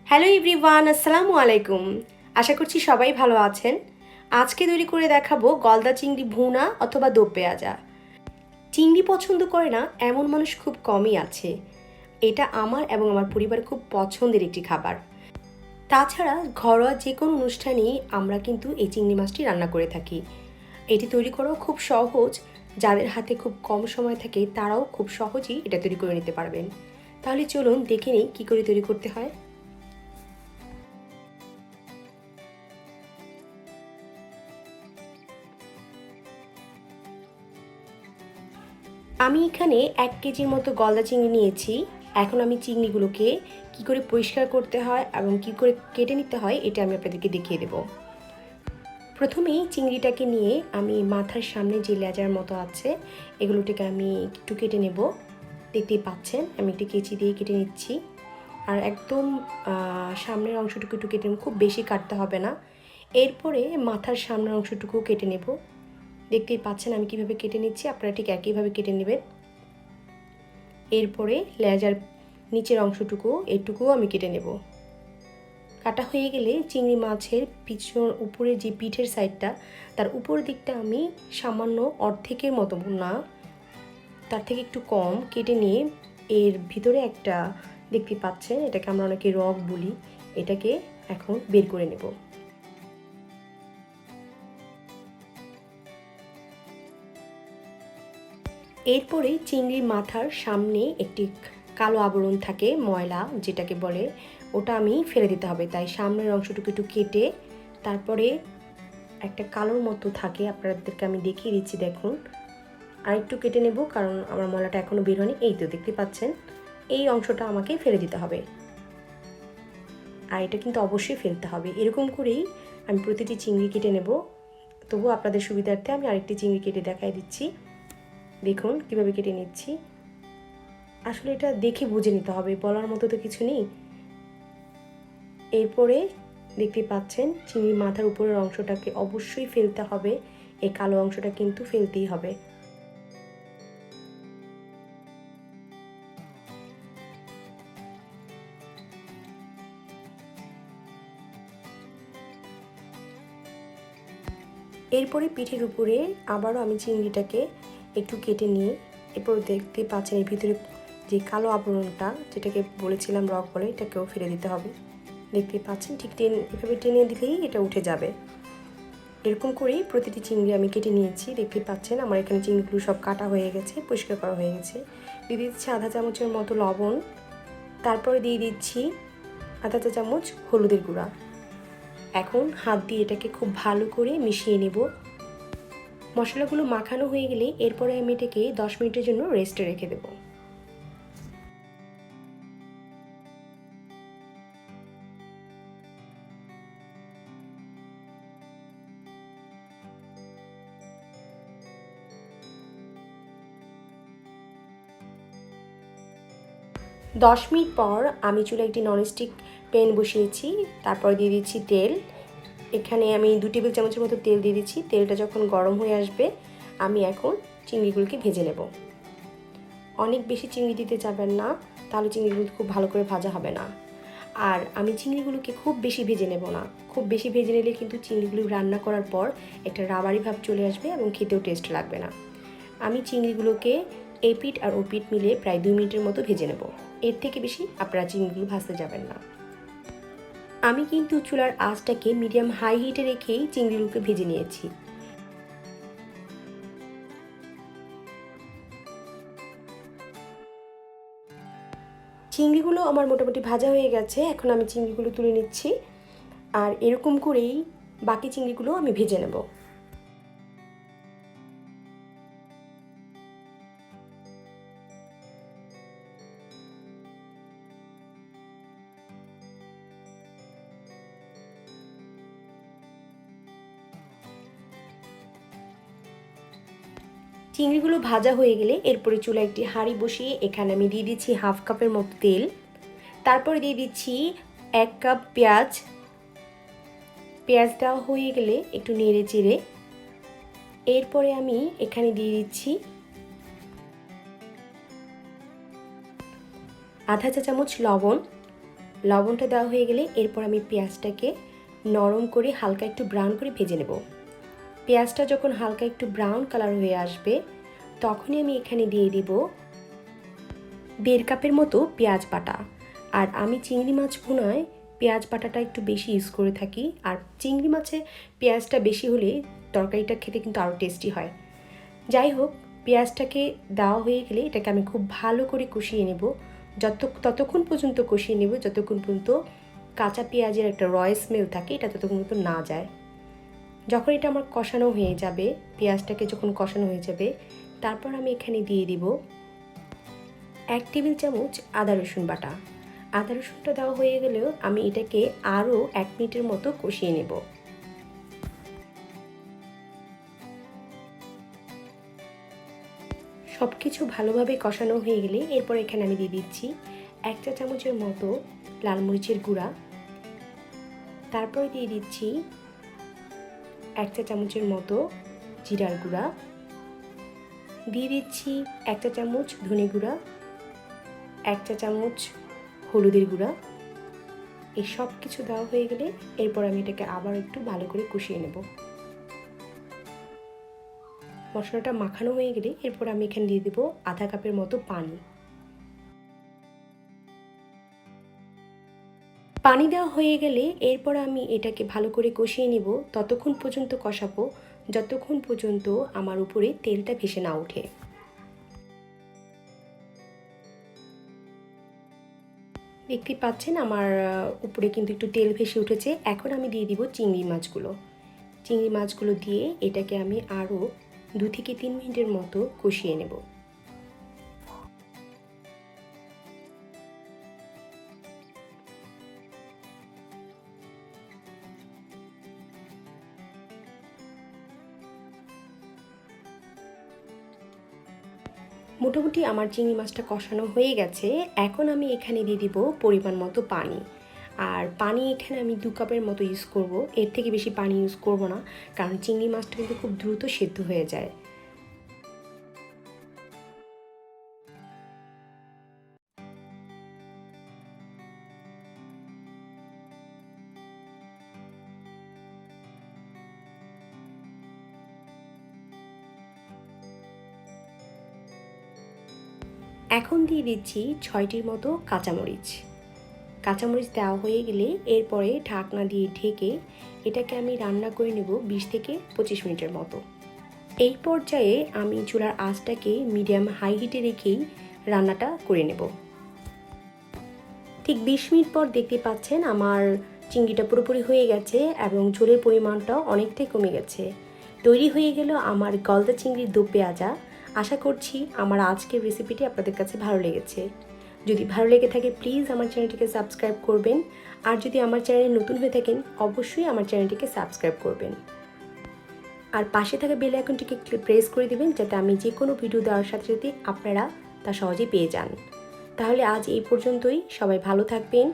Hello everyone, আসসালামু আলাইকুম। আশা করছি সবাই ভালো আছেন। আজকে তৈরি করে দেখাবো গলদা চিংড়ি ভুনা অথবা দো পেঁয়াজা। চিংড়ি পছন্দ করে না এমন মানুষ খুব কমই আছে। এটা আমার এবং আমার পরিবারের খুব পছন্দের একটি খাবার। তাছাড়া ঘরোয়া যে কোনো অনুষ্ঠানেই আমরা কিন্তু এই চিংড়ি মাছটি রান্না করে থাকি। এটি তৈরি করাও খুব সহজ। যাদের হাতে খুব কম সময় থাকে তারাও খুব সহজেই এটা তৈরি করে নিতে পারবেন। তাহলে চলুন দেখে নিই কী করে তৈরি করতে হয়। আমি এখানে 1 কেজির মতো গলদা চিংড়ি নিয়েছি। এখন আমি চিংড়িগুলোকে কি করে পরিষ্কার করতে হয় এবং কি করে কেটে নিতে হয় এটা আমি আপনাদেরকে দেখিয়ে দেব। প্রথমেই চিংড়িটাকে নিয়ে আমি মাথার সামনে যে লেজার মতো আছে এগুলোটাকে আমি একটু কেটে নেব। দেখতেই পাচ্ছেন আমি একটি কেচি দিয়ে কেটে নিচ্ছি। আর একদম সামনের অংশটুকু একটু কেটে খুব বেশি কাটতে হবে না। এরপরে মাথার সামনের অংশটুকু কেটে নেব। দেখতেই পাচ্ছেন আমি কিভাবে কেটে নিচ্ছি, আপনারা ঠিক একইভাবে কেটে নেবেন। এরপরে লেজার নিচের অংশটুকু এটুকুও আমি কেটে নেব। কাটা হয়ে গেলে চিংড়ি মাছের পিছন উপরে যে পিঠের সাইডটা তার উপর দিকটা আমি সামান্য অর্ধেকের মতো না, তার থেকে একটু কম কেটে নিয়ে এর ভিতরে একটা দেখতে পাচ্ছেন এটাকে আমরা অনেকে রগ বলি, এটাকে এখন বের করে নেব। এরপরে চিংড়ির মাথার সামনে একটি কালো আবরণ থাকে, ময়লা যেটাকে বলে, ওটা আমি ফেলে দিতে হবে। তাই সামনের অংশটুকু একটু কেটে তারপরে একটা কালোর মতো থাকে, আপনাদেরকে আমি দেখিয়ে দিচ্ছি, দেখুন। আর একটু কেটে নেব কারণ আমার ময়লাটা এখনও বের হয়নি। এই তো দেখতে পাচ্ছেন, এই অংশটা আমাকে ফেলে দিতে হবে। আর এটা কিন্তু অবশ্যই ফেলতে হবে। এরকম করেই আমি প্রতিটি চিংড়ি কেটে নেব। তবুও আপনাদের সুবিধার্থে আমি আরেকটি চিংড়ি কেটে দেখাই দিচ্ছি। দেখুন কিভাবে কেটে নিচ্ছি। আসলে এটা দেখে বুঝে নিতে হবে, বলার মতো তো কিছু নেই। এরপরে দেখতে পাচ্ছেন চিংড়ির মাথার উপরের অংশটাকে অবশ্যই ফেলতে হবে, এই কালো অংশটা কিন্তু ফেলতেই হবে। এরপরে পিঠের উপরে আবারও আমি চিংড়িটাকে একটু কেটে নিয়ে এরপর দেখতে পাচ্ছেন এর ভিতরে যে কালো আবরণটা যেটাকে বলেছিলাম রগ বলে, এটাকেও ফেলে দিতে হবে। দেখতে পাচ্ছেন ঠিক এভাবে টেনে দিলেই এটা উঠে যাবে। এরকম করেই প্রতিটি চিংড়ি আমি কেটে নিয়েছি। দেখতে পাচ্ছেন আমার এখানে চিংড়িগুলো সব কাটা হয়ে গেছে, পরিষ্কার করা হয়ে গেছে। দিয়ে দিচ্ছি আধা চামচের মতো লবণ, তারপরে দিয়ে দিচ্ছি আধা চা চামচ হলুদের গুঁড়া। এখন হাত দিয়ে এটাকে খুব ভালো করে মিশিয়ে নেব। মশলাগুলো মাখানো হয়ে গেলে এরপরে আমি এটাকে 10 মিনিটের জন্য রেস্টে রেখে দেব। দশ মিনিট পর আমি চুলায় একটি ননস্টিক প্যান বসিয়েছি, তারপর দিয়ে দিচ্ছি তেল। এখানে আমি 2 টেবিল চামচের মতো তেল দিয়ে দিচ্ছি। তেলটা যখন গরম হয়ে আসবে আমি এখন চিংড়িগুলোকে ভেজে নেব। অনেক বেশি চিংড়ি দিতে যাবেন না, তাহলে চিংড়িগুলো খুব ভালো করে ভাজা হবে না। আর আমি চিংড়িগুলোকে খুব বেশি ভেজে নেব না, খুব বেশি ভেজে নিলে কিন্তু চিংড়িগুলো রান্না করার পর একটা রাবারি ভাব চলে আসবে এবং খেতেও টেস্ট লাগবে না। আমি চিংড়িগুলোকে এপিট আর ওপিট মিলে প্রায় 2 মিনিটের মতো ভেজে নেব। এর থেকে বেশি আপনারা চিংড়িগুলো ভাজতে যাবেন না। আমি কিন্তু চুলার আঁচটাকে মিডিয়াম হাই হিটে রেখেই চিংড়িগুলোকে ভেজে নিয়েছি। চিংড়িগুলো আমার মোটামুটি ভাজা হয়ে গেছে। এখন আমি চিংড়িগুলো তুলে নিচ্ছি আর এরকম করেই বাকি চিংড়িগুলো আমি ভেজে নেব। চিংড়িগুলো ভাজা হয়ে গেলে এরপরে চুলায় একটি হাঁড়ি বসিয়ে এখানে আমি দিয়ে দিচ্ছি হাফ কাপের মতো তেল, তারপরে দিয়ে দিচ্ছি 1 কাপ পেঁয়াজ। পেঁয়াজটা হয়ে গেলে একটু নেড়ে চেড়ে এরপরে আমি এখানে দিয়ে দিচ্ছি আধা চা চামচ লবণ, লবণটা দেওয়া হয়ে গেলে এরপর আমি পেঁয়াজটাকে নরম করে হালকা একটু ব্রাউন করে ভেজে নেব। পেঁয়াজটা যখন হালকা একটু ব্রাউন কালার হয়ে আসবে তখনই আমি এখানে দিয়ে দিব 1.5 কাপের মতো পেঁয়াজ বাটা। আর আমি চিংড়ি মাছ ভুনায় পেঁয়াজ বাটাটা একটু বেশি ইউজ করে থাকি। আর চিংড়ি মাছে পেঁয়াজটা বেশি হলে তরকারিটা খেতে কিন্তু আরও টেস্টি হয়। যাই হোক, পেঁয়াজটাকে দেওয়া হয়ে গেলে এটাকে আমি খুব ভালো করে কষিয়ে নেব। ততক্ষণ পর্যন্ত কষিয়ে নেব যতক্ষণ পর্যন্ত কাঁচা পেঁয়াজের একটা রয় স্মেল থাকে, এটা ততক্ষণ পর্যন্ত না যায়। যখন এটা আমার কষানো হয়ে যাবে, পেঁয়াজটাকে যখন কষানো হয়ে যাবে, তারপর আমি এখানে দিয়ে দিব 1 টেবিল চামচ আদা রসুন বাটা। আদা রসুনটা দেওয়া হয়ে গেলেও আমি এটাকে আরও 1 মিনিটের মতো কষিয়ে নেব। সব কিছু ভালোভাবে কষানো হয়ে গেলে এরপর এখানে আমি দিয়ে দিচ্ছি 1 চা চামচের মতো লাল মরিচের গুঁড়া। তারপর দিয়ে দিচ্ছি 1 চা চামচের মতো জিরার গুঁড়া, দিয়ে দিচ্ছি 1 চা চামচ ধনে গুঁড়া, 1 চা চামচ হলুদের গুঁড়া। এই সব কিছু দেওয়া হয়ে গেলে এরপর আমি এটাকে আবার একটু ভালো করে কষিয়ে নেব। মশলাটা মাখানো হয়ে গেলে এরপর আমি এখানে দিয়ে দেবো আধা কাপের মতো পানি। পানি দেওয়া হয়ে গেলে এরপর আমি এটাকে ভালো করে কষিয়ে নেব। ততক্ষণ পর্যন্ত কষাবো যতক্ষণ পর্যন্ত আমার উপরে তেলটা ভেসে না ওঠে। দেখতে পাচ্ছেন আমার উপরে কিন্তু একটু তেল ভেসে উঠেছে। এখন আমি দিয়ে দিব চিংড়ি মাছগুলো। চিংড়ি মাছগুলো দিয়ে এটাকে আমি আরও 2 থেকে 3 মিনিটের মতো কষিয়ে নেব। মোটামুটি আমার চিংড়ি মাছটা কষানো হয়ে গেছে। এখন আমি এখানে দিয়ে দিব পরিমাণ মতো পানি। আর পানি এখানে আমি 2 কাপের মতো ইউজ করব, এর থেকে বেশি পানি ইউজ করব না, কারণ চিংড়ি মাছটা কিন্তু খুব দ্রুত সেদ্ধ হয়ে যায়। এখন দিয়ে দিচ্ছি 6টির মতো কাঁচামরিচ। কাঁচামরিচ দেওয়া হয়ে গেলে এরপরে ঢাকনা দিয়ে ঢেকে এটাকে আমি রান্না করে নেব 20 থেকে 25 মিনিটের মতো। এই পর্যায়ে আমি চুলার আঁচটাকে মিডিয়াম হাই হিটে রেখেই রান্নাটা করে নেব। ঠিক 20 মিনিট পর দেখতে পাচ্ছেন আমার চিংড়িটা পুরোপুরি হয়ে গেছে এবং ঝোলের পরিমাণটাও অনেকটাই কমে গেছে। তৈরি হয়ে গেল আমার গলদা চিংড়ির দো পেঁয়াজা। আশা করছি আমার আজকের রেসিপিটি আপনাদের কাছে ভালো লেগেছে। যদি ভালো লেগে থাকে প্লিজ আমার চ্যানেলটিকে সাবস্ক্রাইব করবেন। আর যদি আমার চ্যানেলে নতুন হয়ে থাকেন অবশ্যই আমার চ্যানেলটিকে সাবস্ক্রাইব করবেন। আর পাশে থাকা বেল আইকনটিকে প্রেস করে দেবেন যাতে আমি যে কোনো ভিডিও দেওয়ার সাথে সাথে আপনারা তা সহজেই পেয়ে যান। তাহলে আজ এই পর্যন্তই। সবাই ভালো থাকবেন।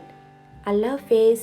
আল্লাহ হাফেজ।